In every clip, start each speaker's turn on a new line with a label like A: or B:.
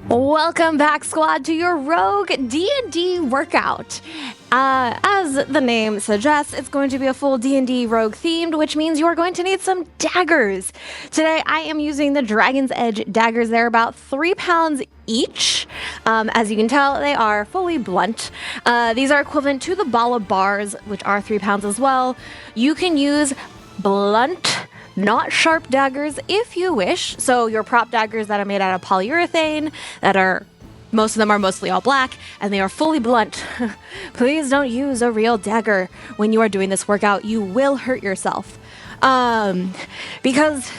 A: Welcome back, squad, to your Rogue D&D workout. As the name suggests, it's going to be a full D&D Rogue themed, which means you're going to need some daggers. Today, I am using the Dragon's Edge daggers. They're about 3 pounds each. As you can tell, they are fully blunt. These are equivalent to the ball of bars, which are 3 pounds as well. You can use blunt, not sharp daggers if you wish. So your prop daggers that are made out of polyurethane, most of them are mostly all black, and they are fully blunt. Please don't use a real dagger when you are doing this workout. You will hurt yourself. Because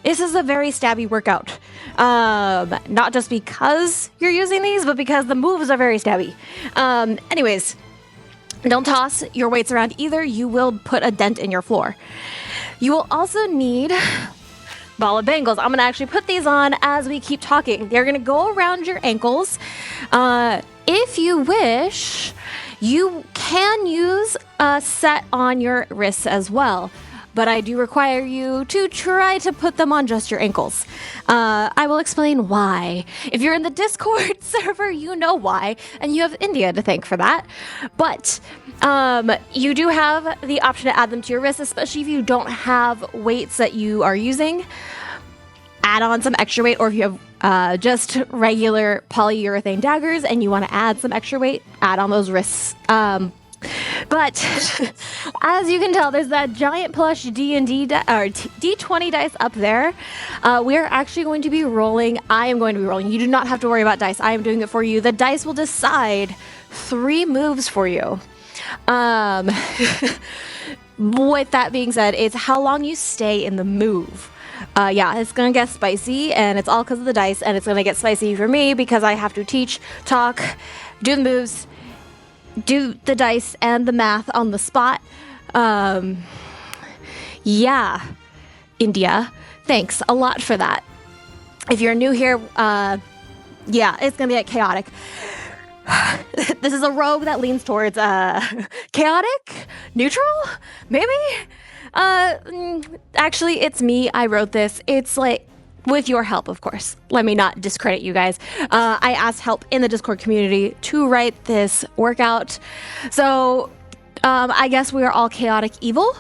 A: this is a very stabby workout. Not just because you're using these, but because the moves are very stabby. Anyways, don't toss your weights around either. You will put a dent in your floor. You will also need ball of bangles. I'm going to actually put these on as we keep talking. They're going to go around your ankles. If you wish, you can use a set on your wrists as well. But I do require you to try to put them on just your ankles. I will explain why. If you're in the Discord server, you know why, and you have India to thank for that. But you do have the option to add them to your wrists, especially if you don't have weights that you are using. Add on some extra weight, or if you have just regular polyurethane daggers and you want to add some extra weight, add on those wrists. But as you can tell, there's that giant plush D&D D20 dice up there. We're actually going to be rolling. I am going to be rolling. You do not have to worry about dice. I am doing it for you. The dice will decide 3 moves for you. With that being said, it's how long you stay in the move. Yeah, it's going to get spicy, and it's all because of the dice, and it's going to get spicy for me because I have to teach, talk, do the moves, do the dice and the math on the spot. Yeah, India, thanks a lot for that. If you're new here, yeah, it's gonna be chaotic. This is a rogue that leans towards chaotic, neutral, maybe. Actually, it's me. I wrote this. It's like, with your help, of course. Let me not discredit you guys. I asked help in the Discord community to write this workout. So I guess we are all chaotic evil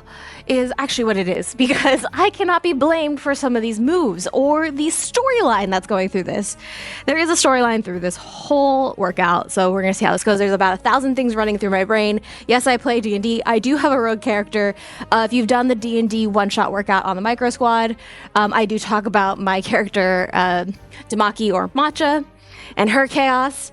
A: is actually what it is, because I cannot be blamed for some of these moves or the storyline that's going through this. There is a storyline through this whole workout, so we're going to see how this goes. There's about 1,000 things running through my brain. Yes, I play D&D. I do have a rogue character. If you've done the D&D one-shot workout on the Micro Squad, I do talk about my character, Damaki or Matcha, and her chaos.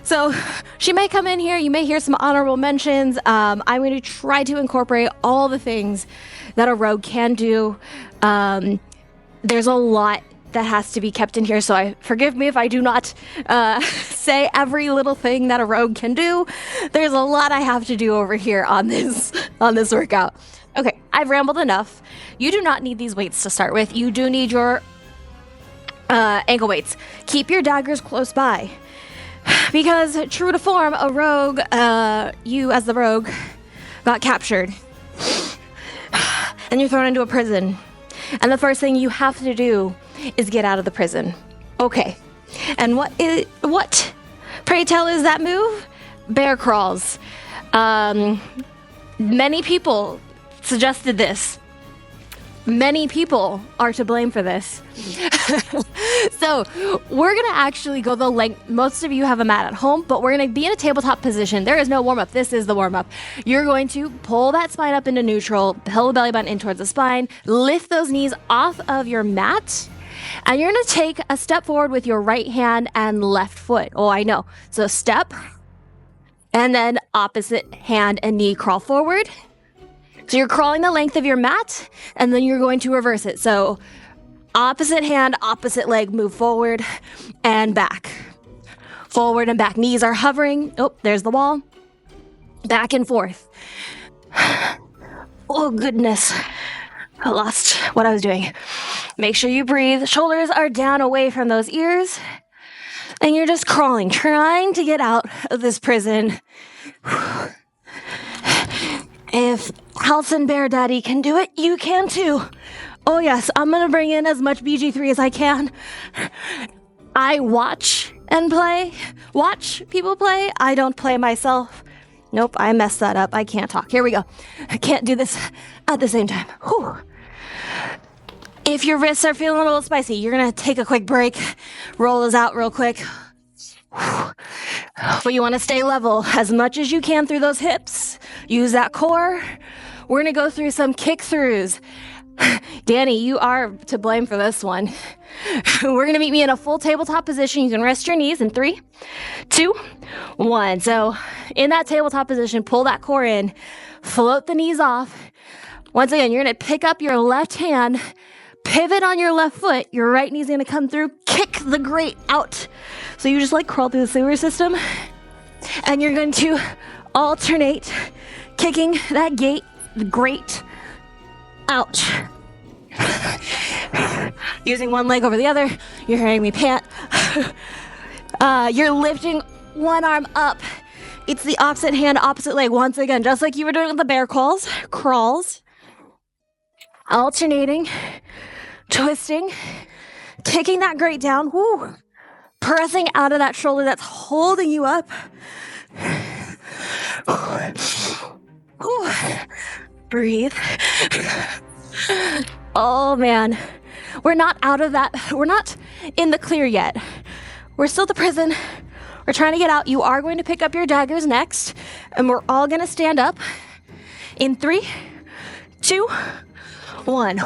A: So she may come in here. You may hear some honorable mentions. I'm going to try to incorporate all the things that a rogue can do. There's a lot that has to be kept in here, so forgive me if I do not say every little thing that a rogue can do. There's a lot I have to do over here on this workout. Okay, I've rambled enough. You do not need these weights to start with. You do need your ankle weights. Keep your daggers close by. Because, true to form, a rogue, you as the rogue, got captured. And you're thrown into a prison. And the first thing you have to do is get out of the prison. Okay. And what, pray tell, is that move? Bear crawls. Many people suggested this. Many people are to blame for this. So we're going to actually go the length. Most of you have a mat at home, but we're going to be in a tabletop position. There is no warm-up. This is the warm-up. You're going to pull that spine up into neutral, pull the belly button in towards the spine, lift those knees off of your mat, and you're going to take a step forward with your right hand and left foot. Oh, I know. So step, and then opposite hand and knee crawl forward. So you're crawling the length of your mat, and then you're going to reverse it. So opposite hand, opposite leg, move forward and back. Forward and back. Knees are hovering. Oh, there's the wall. Back and forth. Oh, goodness. I lost what I was doing. Make sure you breathe. Shoulders are down away from those ears. And you're just crawling, trying to get out of this prison. If Halson Bear Daddy can do it, you can too. Oh yes, I'm gonna bring in as much BG3 as I can. I watch and play, watch people play. I don't play myself. Nope, I messed that up. I can't talk. Here we go. I can't do this at the same time. Whew. If your wrists are feeling a little spicy, you're going to take a quick break, roll those out real quick. But you want to stay level as much as you can through those hips. Use that core. We're going to go through some kick-throughs. Danny, you are to blame for this one. We're going to meet me in a full tabletop position. You can rest your knees in 3, 2, 1. So in that tabletop position, pull that core in, float the knees off. Once again, you're going to pick up your left hand, pivot on your left foot. Your right knee's going to come through, kick the grate out. So you just like crawl through the sewer system, and you're going to alternate kicking that the grate out. Using one leg over the other, you're hearing me pant. You're lifting one arm up. It's the opposite hand, opposite leg. Once again, just like you were doing with the bear crawls. Alternating, twisting, kicking that grate down. Woo. Pressing out of that shoulder that's holding you up. Ooh. Breathe. Oh man, we're not out of that. We're not in the clear yet. We're still at the prison. We're trying to get out. You are going to pick up your daggers next, and we're all going to stand up in 3, 2, 1.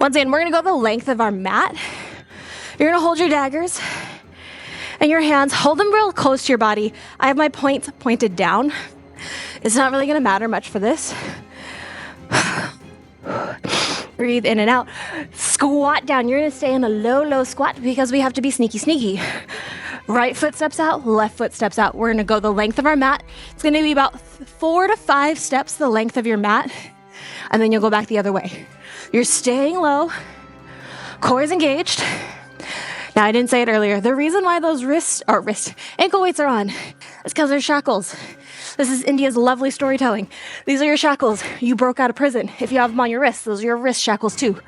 A: Once again, we're going to go the length of our mat. You're going to hold your daggers and your hands, hold them real close to your body. I have my points pointed down. It's not really going to matter much for this. Breathe in and out. Squat down. You're going to stay in a low squat because we have to be sneaky. Right foot steps out, left foot steps out. We're going to go the length of our mat. It's going to be about 4 to 5 steps the length of your mat, and then you'll go back the other way. You're staying low. Core is engaged. Now, I didn't say it earlier. The reason why those ankle weights are on is because they're shackles. This is India's lovely storytelling. These are your shackles. You broke out of prison. If you have them on your wrists, those are your wrist shackles too.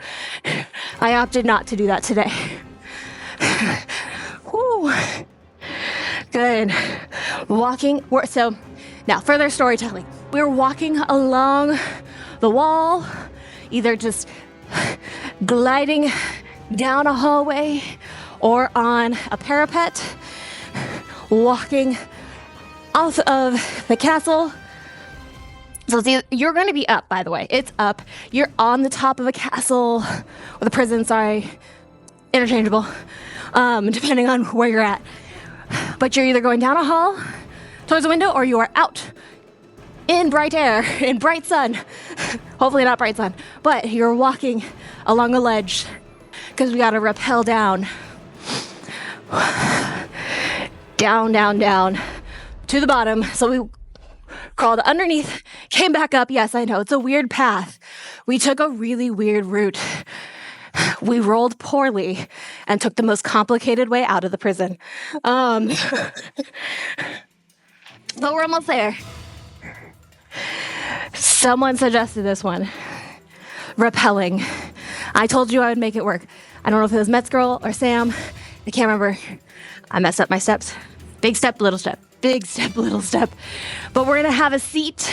A: I opted not to do that today. Whew. Good. So now further storytelling. We're walking along the wall, either just gliding down a hallway or on a parapet, walking out of the castle. So you're going to be up, by the way. It's up. You're on the top of a castle, or the prison, interchangeable, depending on where you're at. But you're either going down a hall towards a window, or you are out in bright air, in bright sun. Hopefully not bright sun, but you're walking along a ledge because we got to rappel down. Down to the bottom. So we crawled underneath, came back up. Yes, I know, it's a weird path. We took a really weird route. We rolled poorly and took the most complicated way out of the prison. But we're almost there. Someone suggested this one. Repelling. I told you I would make it work. I don't know if it was Met's girl or Sam. I can't remember. I messed up my steps. Big step, little step. Big step, little step. But we're going to have a seat.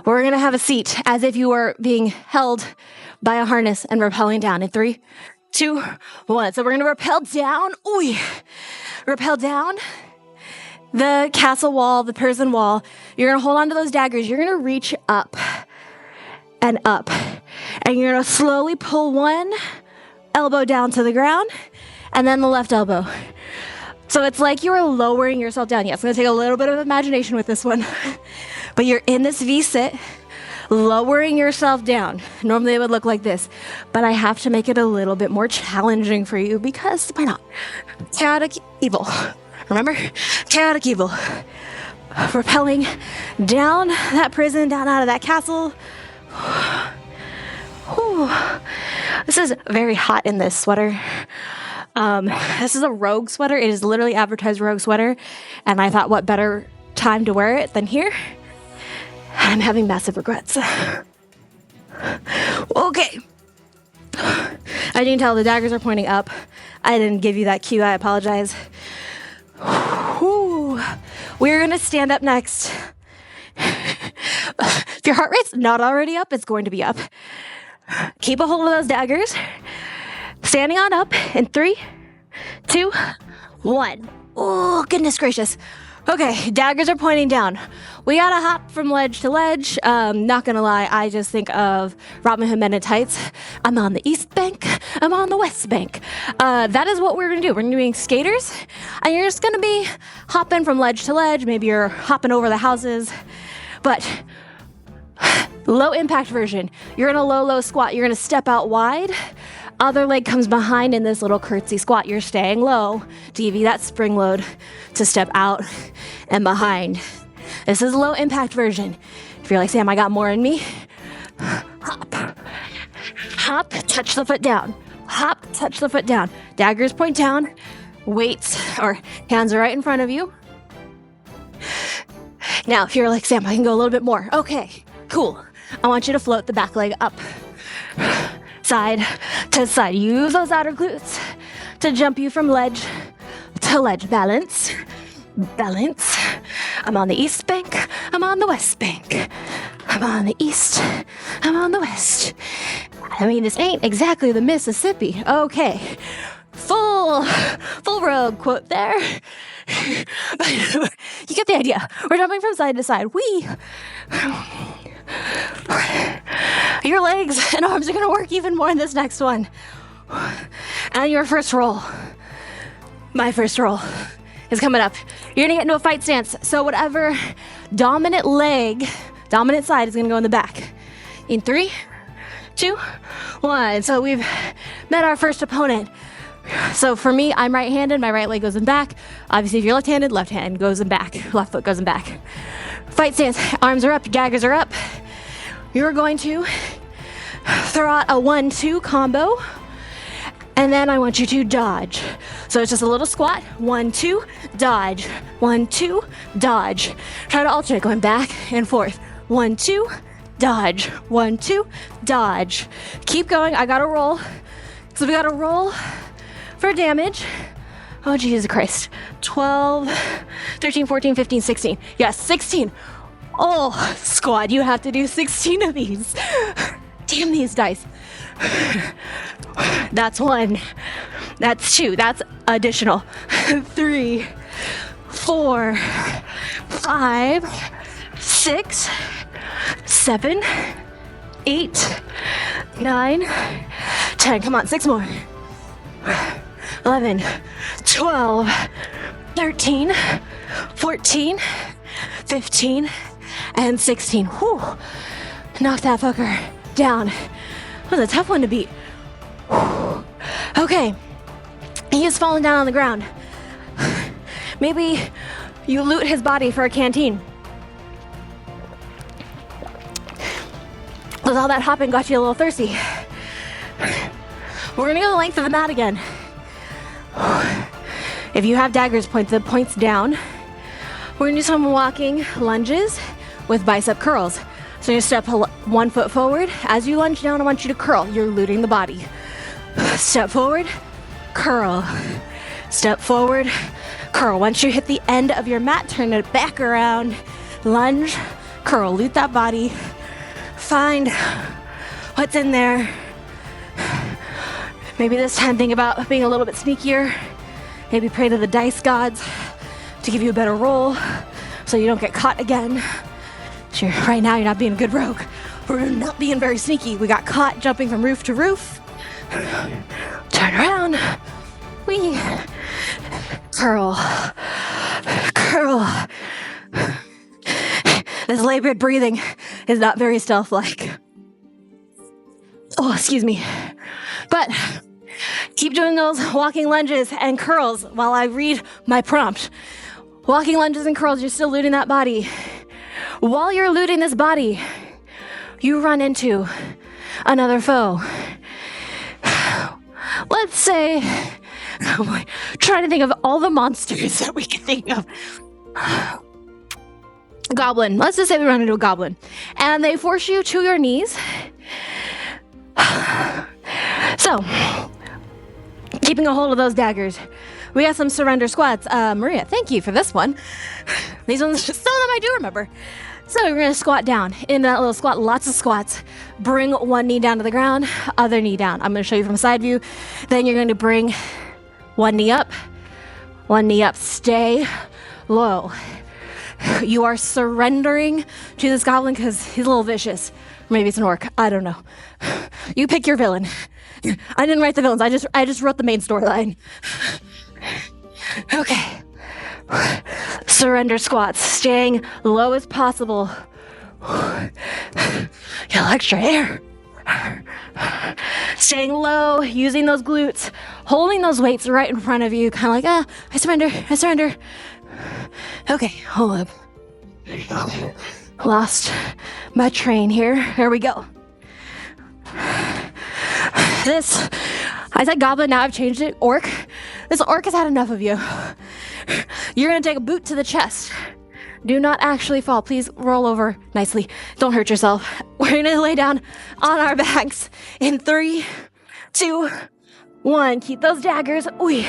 A: We're going to have a seat as if you were being held by a harness and rappelling down in 3, 2, 1. So we're going to rappel down. Ooh, rappel down the castle wall, the prison wall. You're going to hold on to those daggers. You're going to reach up and up. And you're going to slowly pull one elbow down to the ground and then the left elbow. So it's like you're lowering yourself down. Yeah, it's going to take a little bit of imagination with this one. But you're in this V-sit, lowering yourself down. Normally it would look like this, but I have to make it a little bit more challenging for you because why not? Chaotic evil. Remember? Chaotic evil. Rappelling down that prison, down out of that castle. Whew. This is very hot in this sweater. This is a Rogue sweater. It is literally advertised Rogue sweater. And I thought, what better time to wear it than here? I'm having massive regrets. Okay. As you can tell, the daggers are pointing up. I didn't give you that cue. I apologize. Whew. We're going to stand up next. If your heart rate's not already up, it's going to be up. Keep a hold of those daggers. Standing on up in 3, 2, 1. Oh, goodness gracious. Okay, daggers are pointing down. We gotta hop from ledge to ledge. Not gonna lie, I just think of Robin Hood Men in Tights. I'm on the east bank, I'm on the west bank. That is what we're gonna do. We're gonna be being skaters, and you're just gonna be hopping from ledge to ledge. Maybe you're hopping over the houses, but low impact version. You're in a low squat. You're gonna step out wide. Other leg comes behind in this little curtsy squat. You're staying low to give you that spring load to step out and behind. This is a low impact version. If you're like, Sam, I got more in me, hop. Hop, touch the foot down. Hop, touch the foot down. Daggers point down. Weights or hands are right in front of you. Now, if you're like, Sam, I can go a little bit more. Okay, cool. I want you to float the back leg up. Side to side. Use those outer glutes to jump you from ledge to ledge. Balance. Balance. I'm on the east bank. I'm on the west bank. I'm on the east. I'm on the west. I mean, this ain't exactly the Mississippi. Okay. Full rogue quote there. You get the idea. We're jumping from side to side. Your legs and arms are going to work even more in this next one. And your first roll, my first roll, is coming up. You're going to get into a fight stance. So whatever dominant side is going to go in the back. In 3, 2, 1. So we've met our first opponent. So for me, I'm right-handed. My right leg goes in back. Obviously, if you're left-handed, left hand goes in back. Left foot goes in back. Fight stance. Arms are up. Daggers are up. You're going to throw out a 1-2 combo, and then I want you to dodge. So it's just a little squat. 1-2, dodge. 1-2, dodge. Try to alternate, going back and forth. 1-2, dodge. 1-2, dodge. Keep going. I gotta roll. So we gotta roll for damage. Oh, Jesus Christ. 12, 13, 14, 15, 16. Yes, 16. Oh, squad, you have to do 16 of these. Damn these dice. That's 1. That's 2. That's additional. 3, 4, 5, 6, 7, 8, 9, 10. Come on, 6 more. 11, 12, 13, 14, 15, and 16. Whew. Knock that fucker down. That was a tough one to beat. Whew. Okay. He is falling down on the ground. Maybe you loot his body for a canteen. Because all that hopping got you a little thirsty. We're gonna go the length of the mat again. If you have daggers, point the points down. We're gonna do some walking lunges with bicep curls. So you step 1 foot forward. As you lunge down, I want you to curl. You're looting the body. Step forward, curl. Step forward, curl. Once you hit the end of your mat, turn it back around. Lunge, curl. Loot that body. Find what's in there. Maybe this time think about being a little bit sneakier. Maybe pray to the dice gods to give you a better roll so you don't get caught again. Sure, right now you're not being a good rogue. We're not being very sneaky. We got caught jumping from roof to roof. Turn around. Wee. Curl. Curl. This labored breathing is not very stealth-like. Oh, excuse me. But keep doing those walking lunges and curls while I read my prompt. Walking lunges and curls, you're still looting that body. While you're looting this body, you run into another foe. Let's say, trying to think of all the monsters that we can think of. Goblin. Let's just say we run into a goblin. And they force you to your knees. So, keeping a hold of those daggers. We got some surrender squats. Maria, thank you for this one. These ones, some of them I do remember. So we're gonna squat down. In that little squat, lots of squats. Bring one knee down to the ground, other knee down. I'm gonna show you from side view. Then you're going to bring one knee up, stay low. You are surrendering to this goblin because he's a little vicious. Maybe it's an orc, I don't know. You pick your villain. I didn't write the villains, I just wrote the main storyline. Okay. Surrender squats, staying low as possible. Get extra air. Staying low, using those glutes, holding those weights right in front of you, kind of like, I surrender. Okay, hold up. Lost my train here. Here we go. This, I said goblin, now I've changed it, orc. This orc has had enough of you. You're gonna take a boot to the chest. Do not actually fall. Please roll over nicely. Don't hurt yourself. We're gonna lay down on our backs in 3, 2, 1. Keep those daggers. Ooh.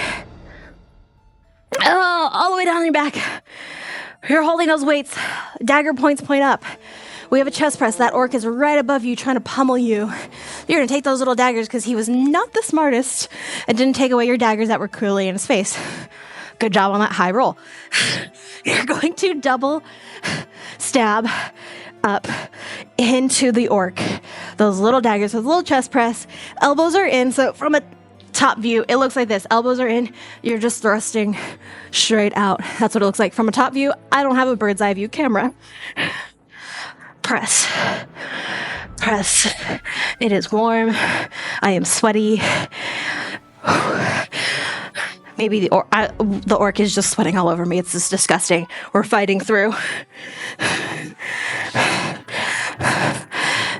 A: Oh, all the way down your back. You're holding those weights. Dagger points point up. We have a chest press. That orc is right above you trying to pummel you. You're gonna take those little daggers because he was not the smartest and didn't take away your daggers that were clearly in his face. Good job on that high roll. You're going to double stab up into the orc. Those little daggers with a little chest press. Elbows are in, so from a top view, it looks like this. Elbows are in, you're just thrusting straight out. That's what it looks like from a top view. I don't have a bird's eye view camera. Press. It is warm. I am sweaty. Maybe the orc is just sweating all over me. It's just disgusting. We're fighting through.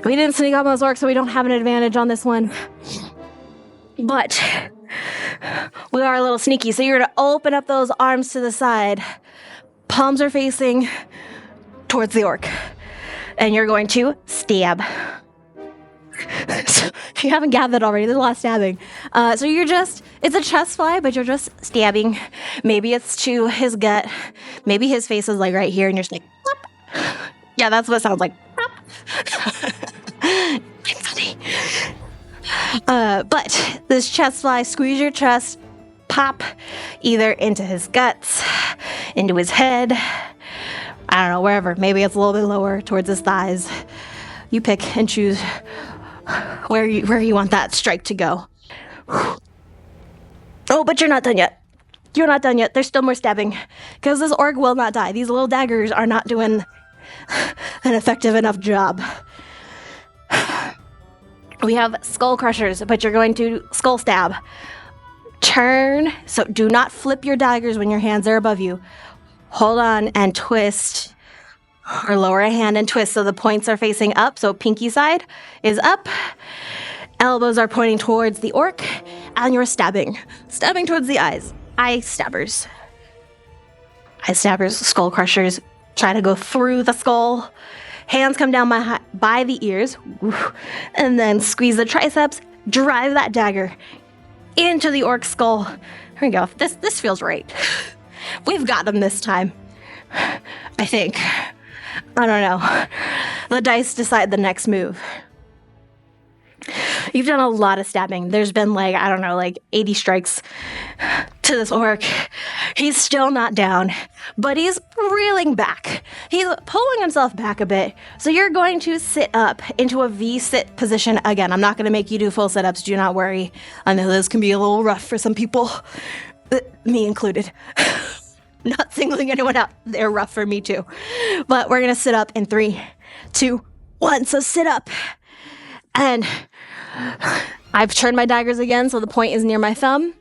A: We didn't sneak up on those orcs, so we don't have an advantage on this one. But we are a little sneaky. So you're going to open up those arms to the side. Palms are facing towards the orc. And you're going to stab. So if you haven't gathered already, there's a lot of stabbing. So you're just, it's a chest fly, but you're just stabbing. Maybe it's to his gut. Maybe his face is like right here, and you're just like, plop. Yeah, that's what it sounds like. I'm funny. But this chest fly, squeeze your chest, pop either into his guts, into his head, I don't know, wherever. Maybe it's a little bit lower towards his thighs. You pick and choose where you want that strike to go. Oh, but you're not done yet. You're not done yet. There's still more stabbing. Because this orc will not die. These little daggers are not doing an effective enough job. We have skull crushers, but you're going to skull stab. Turn. So do not flip your daggers when your hands are above you. Hold on and twist. Or lower a hand and twist so the points are facing up. So pinky side is up. Elbows are pointing towards the orc. And you're stabbing. Stabbing towards the eyes. Eye stabbers. Eye stabbers, skull crushers. Try to go through the skull. Hands come down by the ears. And then squeeze the triceps. Drive that dagger into the orc's skull. Here we go. This feels right. We've got them this time. I think. I don't know. The dice decide the next move. You've done a lot of stabbing. There's been 80 strikes to this orc. He's still not down, but he's reeling back. He's pulling himself back a bit. So you're going to sit up into a V-sit position again. I'm not going to make you do full sit-ups. Do not worry. I know this can be a little rough for some people, me included. Not singling anyone out. They're rough for me too. But we're going to sit up in 3, 2, 1. So sit up. And I've turned my daggers again, so the point is near my thumb.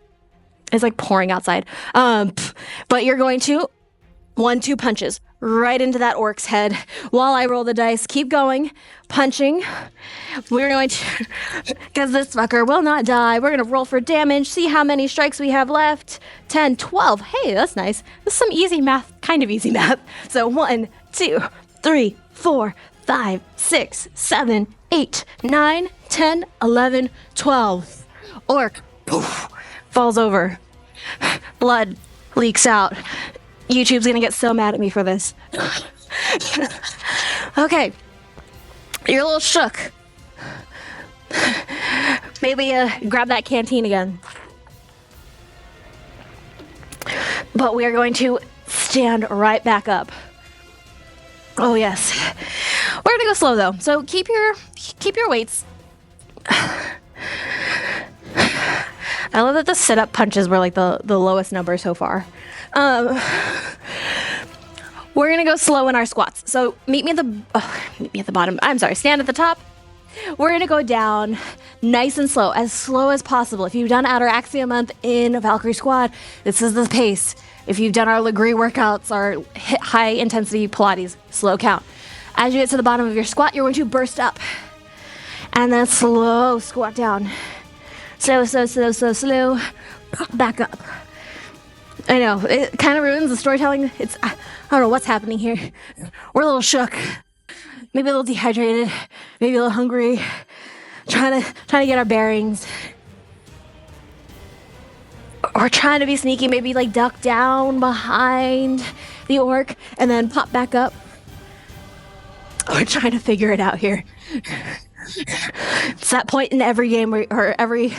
A: It's like pouring outside. But you're going to 1-2 punches right into that orc's head while I roll the dice. Keep going, punching. We're going to, because this fucker will not die, we're going to roll for damage, see how many strikes we have left. 10, 12. Hey, that's nice. This is some easy math, kind of easy math. So 1, 2, 3, 4, 5, 6, 7, 8, 9, 10, 11, 12. Orc, poof, falls over. Blood leaks out. YouTube's gonna get so mad at me for this. Okay, you're a little shook. Maybe grab that canteen again. But we are going to stand right back up. Oh yes. We're gonna go slow though. So keep your weights. I love that the sit-up punches were like the lowest number so far. We're gonna go slow in our squats. So meet me at the bottom. I'm sorry, stand at the top. We're gonna go down nice and slow as possible. If you've done Outer Axia Month in Valkyrie Squad, this is the pace. If you've done our Legree workouts, our high intensity Pilates, slow count. As you get to the bottom of your squat, you're going to burst up. And then slow squat down. Slow. Back up. I know, it kind of ruins the storytelling. I don't know what's happening here. We're a little shook. Maybe a little dehydrated. Maybe a little hungry. Trying to get our bearings. Or trying to be sneaky, maybe like duck down behind the orc and then pop back up. We're trying to figure it out here. It's that point in every game or every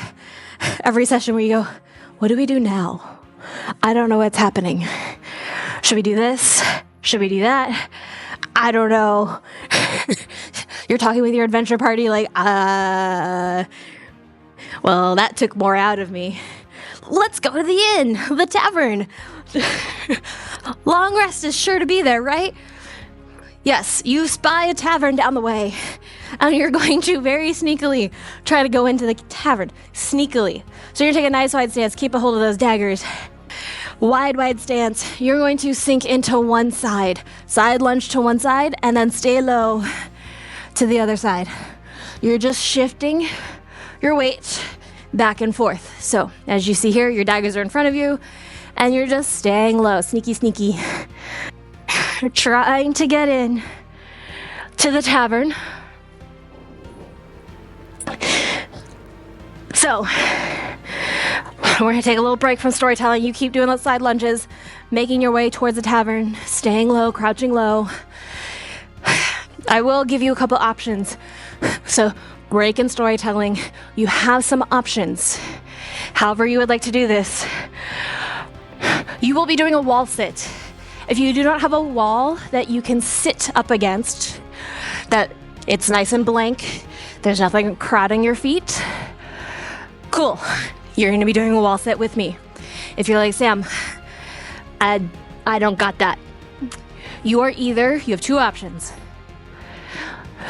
A: session where you go, what do we do now? I don't know what's happening. Should we do this? Should we do that? I don't know. You're talking with your adventure party like, well, that took more out of me. Let's go to the inn, the tavern. Long rest is sure to be there, right? Yes, you spy a tavern down the way, and you're going to very sneakily try to go into the tavern. Sneakily. So you're going to take a nice wide stance, keep a hold of those daggers. Wide stance. You're going to sink into one side. Side lunge to one side, and then stay low to the other side. You're just shifting your weight back and forth. So as you see here, your daggers are in front of you, and you're just staying low. Sneaky. You're trying to get in to the tavern. So we're gonna take a little break from storytelling. You keep doing those side lunges, making your way towards the tavern, staying low, crouching low. I will give you a couple options. So break in storytelling, you have some options. However you would like to do this. You will be doing a wall sit. If you do not have a wall that you can sit up against, that it's nice and blank, there's nothing crowding your feet, cool. You're gonna be doing a wall sit with me. If you're like, Sam, I don't got that. You have two options.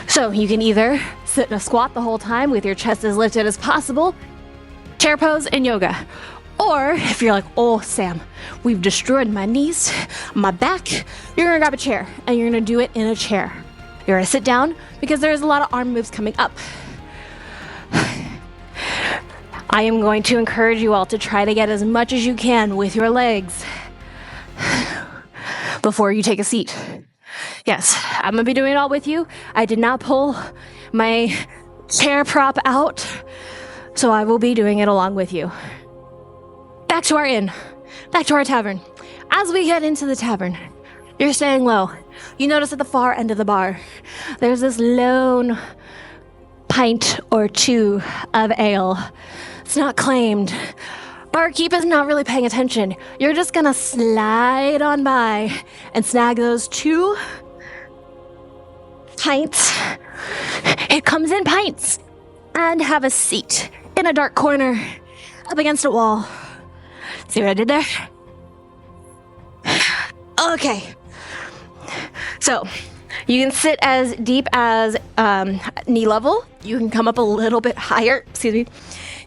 A: So you can either sit in a squat the whole time with your chest as lifted as possible, chair pose and yoga. Or if you're like, oh, Sam, we've destroyed my knees, my back, you're gonna grab a chair and you're gonna do it in a chair. You're gonna sit down because there's a lot of arm moves coming up. I am going to encourage you all to try to get as much as you can with your legs before you take a seat. Yes, I'm gonna be doing it all with you. I did not pull my chair prop out, so I will be doing it along with you. Back to our inn, back to our tavern. As we get into the tavern, you're staying low. You notice at the far end of the bar, there's this lone pint or two of ale. It's not claimed. Barkeep is not really paying attention. You're just gonna slide on by and snag those 2 pints. It comes in pints. And have a seat in a dark corner up against a wall. See what I did there? Okay. So, you can sit as deep as knee level. You can come up a little bit higher,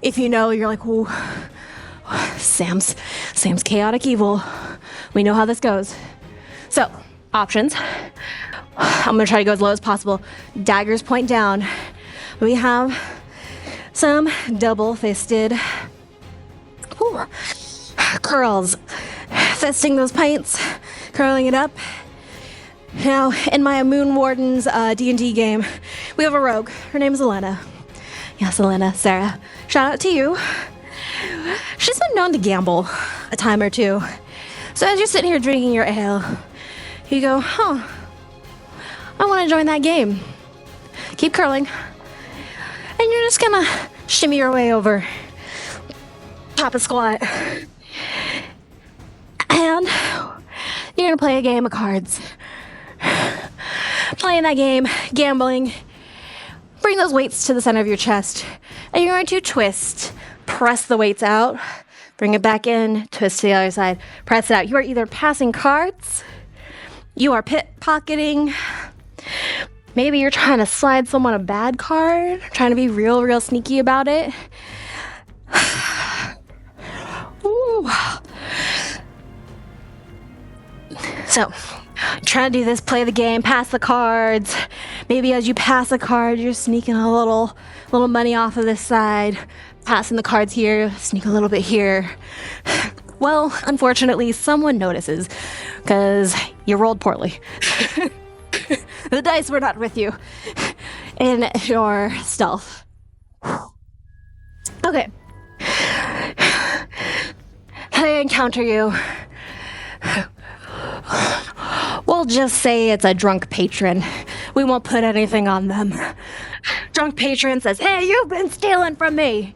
A: if you know you're like, ooh, Sam's chaotic evil. We know how this goes. So, options. I'm gonna try to go as low as possible. Daggers point down. We have some double-fisted curls. Fisting those pints, curling it up. Now, in my Moon Warden's D&D game, we have a rogue. Her name is Elena. Yes, Elena, Sarah, shout out to you. She's been known to gamble a time or two. So as you're sitting here drinking your ale, you go, I want to join that game. Keep curling. And you're just gonna shimmy your way over. Pop a squat. And you're gonna play a game of cards. Playing that game, gambling. Bring those weights to the center of your chest. And you're going to twist. Press the weights out. Bring it back in. Twist to the other side. Press it out. You are either passing cards. You are pickpocketing. Maybe you're trying to slide someone a bad card. Trying to be real sneaky about it. Ooh. So, try to do this, play the game, pass the cards. Maybe as you pass a card, you're sneaking a little money off of this side. Passing the cards here, sneak a little bit here. Well, unfortunately, someone notices because you rolled poorly. The dice were not with you in your stealth. Okay. They encounter you. We'll just say it's a drunk patron. We won't put anything on them. Drunk patron says, "Hey, you've been stealing from me."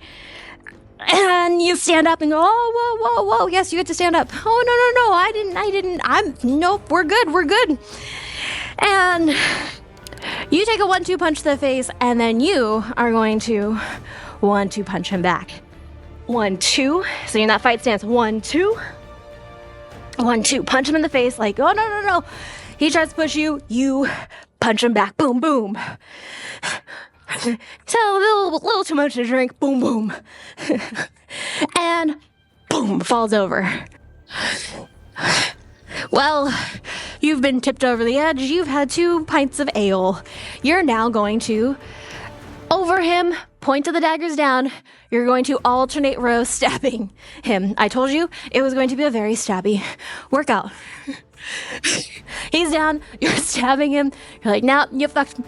A: And you stand up and go, "Oh, whoa. Yes, you get to stand up." "Oh, no, I didn't. Nope, we're good. And you take a 1-2 punch to the face, and then you are going to 1-2 punch him back. 1-2. So you're in that fight stance. 1-2. 1-2. Punch him in the face like, "Oh, no. He tries to push you. You punch him back. Boom, boom. So a little too much to drink. Boom, boom. And boom, falls over. Well, you've been tipped over the edge. You've had 2 pints of ale. You're now going to, over him, point to the daggers down. You're going to alternate row stabbing him. I told you it was going to be a very stabby workout. He's down. You're stabbing him. You're like, "Now you fucked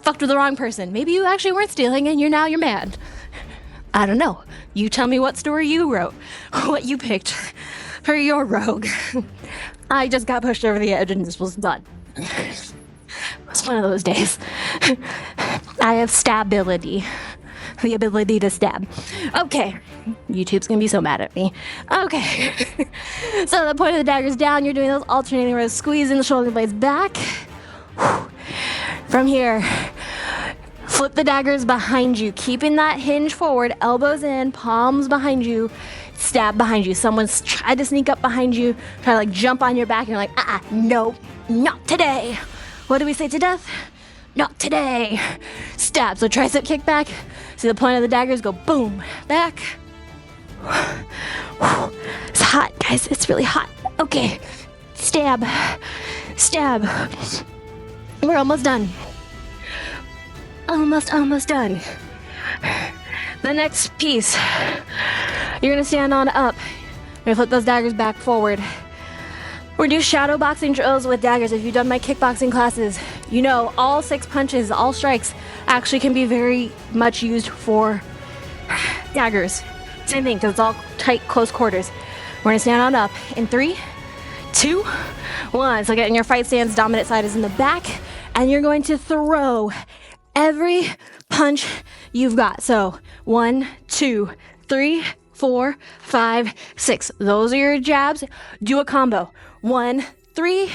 A: with the wrong person. Maybe you actually weren't stealing and you're mad." I don't know. You tell me what story you wrote, what you picked for your rogue. I just got pushed over the edge and this was done. It's one of those days. I have stability. The ability to stab. Okay. YouTube's gonna be so mad at me. Okay. So the point of the dagger's down. You're doing those alternating rows, squeezing the shoulder blades back. From here, flip the daggers behind you, keeping that hinge forward, elbows in, palms behind you, stab behind you. Someone's tried to sneak up behind you, try to like jump on your back, and you're like, no, not today. What do we say to death? Not today. Stab. So tricep kick back. See the point of the daggers go boom, back. It's hot, guys. It's really hot. Okay. Stab. We're almost done. Almost done. The next piece. You're gonna stand on up. You're gonna flip those daggers back forward. We're gonna do shadow boxing drills with daggers. If you've done my kickboxing classes, you know all 6 punches, all strikes actually can be very much used for daggers. Same thing, because it's all tight, close quarters. We're gonna stand on up in 3, 2, 1. So get in your fight stance, dominant side is in the back, and you're going to throw every punch you've got. So 1, 2, 3, 4, 5, 6. Those are your jabs. Do a combo. 1, 3,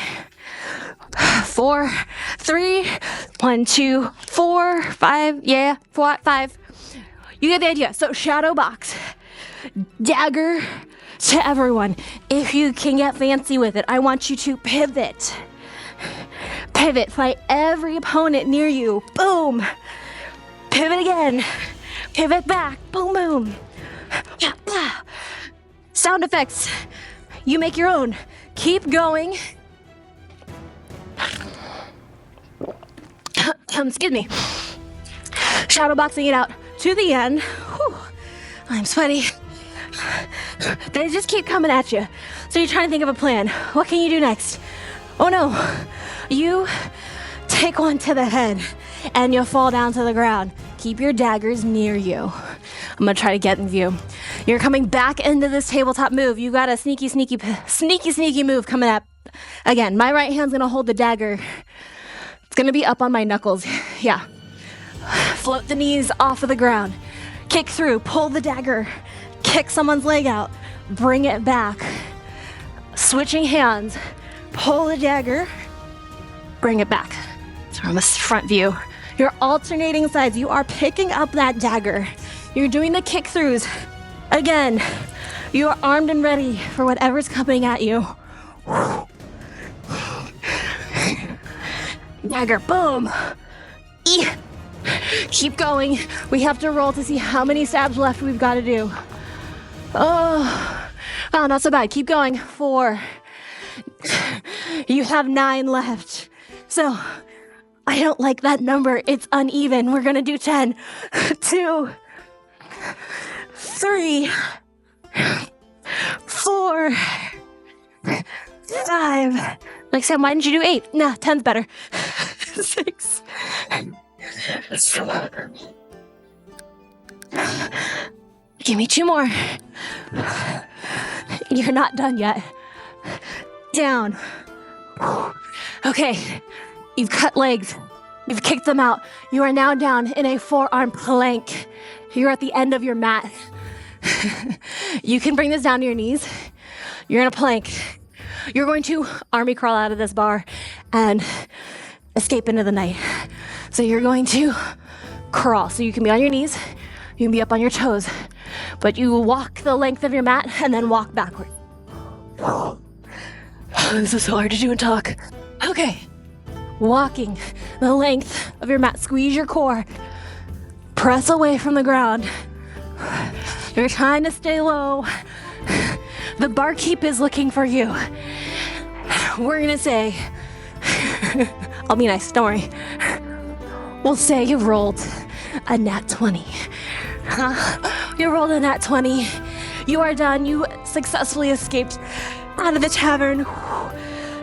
A: 4, 3, 1, 2, 4, 5. Yeah, 4, 5. You get the idea. So shadow box, dagger to everyone. If you can get fancy with it, I want you to pivot. Fight every opponent near you. Boom. Pivot again. Pivot back. Boom, boom. Sound effects. You make your own. Keep going. Excuse me. Shadow boxing it out to the end. Whew. I'm sweaty. They just keep coming at you. So you're trying to think of a plan. What can you do next? Oh no. You take one to the head and you'll fall down to the ground. keep your daggers near you. I'm gonna try to get in view. You're coming back into this tabletop move. You got a sneaky move coming up. Again, my right hand's gonna hold the dagger. It's gonna be up on my knuckles. Yeah. Float the knees off of the ground. Kick through, pull the dagger, kick someone's leg out, bring it back. Switching hands, pull the dagger, bring it back. So from this front view, you're alternating sides. You are picking up that dagger. You're doing the kick throughs. Again, you are armed and ready for whatever's coming at you. Dagger, boom. Keep going. We have to roll to see how many stabs left we've got to do. Oh, not so bad. Keep going. 4. You have 9 left. So, I don't like that number. It's uneven. We're going to do 10. 2, 3, 4, 5. Like, Sam, why didn't you do 8? Nah, 10's better. 6. Give me 2 more. You're not done yet. Down. Okay, you've cut legs. You've kicked them out. You are now down in a forearm plank. You're at the end of your mat. You can bring this down to your knees. You're in a plank. You're going to army crawl out of this bar and escape into the night. So you're going to crawl. So you can be on your knees, you can be up on your toes, but you walk the length of your mat and then walk backward. This is so hard to do and talk. Okay. Walking the length of your mat. Squeeze your core. Press away from the ground. You're trying to stay low. The barkeep is looking for you. We're gonna say, I'll be nice, don't worry. We'll say you rolled a nat 20. You rolled a nat 20. You are done. You successfully escaped out of the tavern.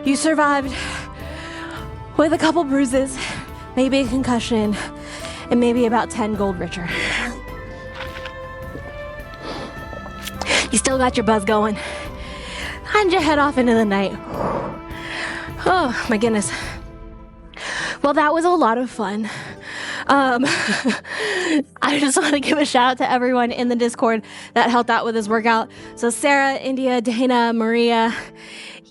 A: You survived with a couple bruises, maybe a concussion, and maybe about 10 gold richer. You still got your buzz going. And you head off into the night. Oh, my goodness. Well, that was a lot of fun. I just want to give a shout out to everyone in the Discord that helped out with this workout. So Sarah, India, Dana, Maria,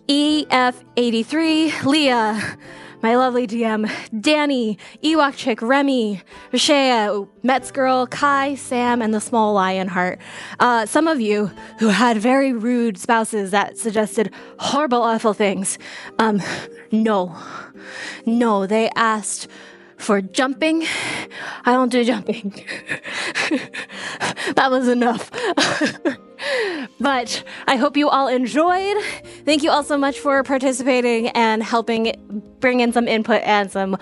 A: EF83, Leah, my lovely DM, Danny, Ewok Chick, Remy, Rashea, Mets Girl, Kai, Sam, and the small lion heart. Some of you who had very rude spouses that suggested horrible, awful things. No, they asked for jumping. I don't do jumping. That was enough. But I hope you all enjoyed. Thank you all so much for participating and helping bring in some input and some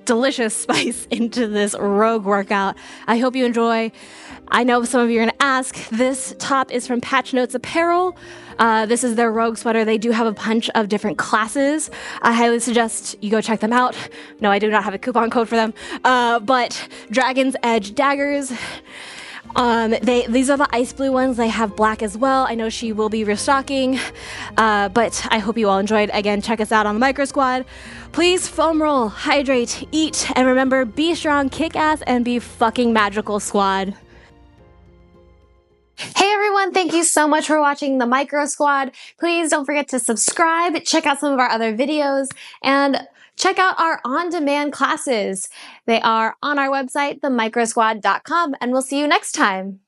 A: delicious spice into this rogue workout. I hope you enjoy. I know some of you are going to ask. This top is from Patch Notes Apparel. This is their rogue sweater. They do have a bunch of different classes. I highly suggest you go check them out. No, I do not have a coupon code for them. But Dragon's Edge daggers. These are the ice blue ones. They have black as well. I know she will be restocking. But I hope you all enjoyed. Again, check us out on the Micro Squad. Please foam roll, hydrate, eat, and remember, be strong, kick ass, and be fucking magical, squad.
B: Hey everyone, thank you so much for watching the Micro Squad. Please don't forget to subscribe, check out some of our other videos, and check out our on-demand classes. They are on our website, themicrosquad.com, and we'll see you next time.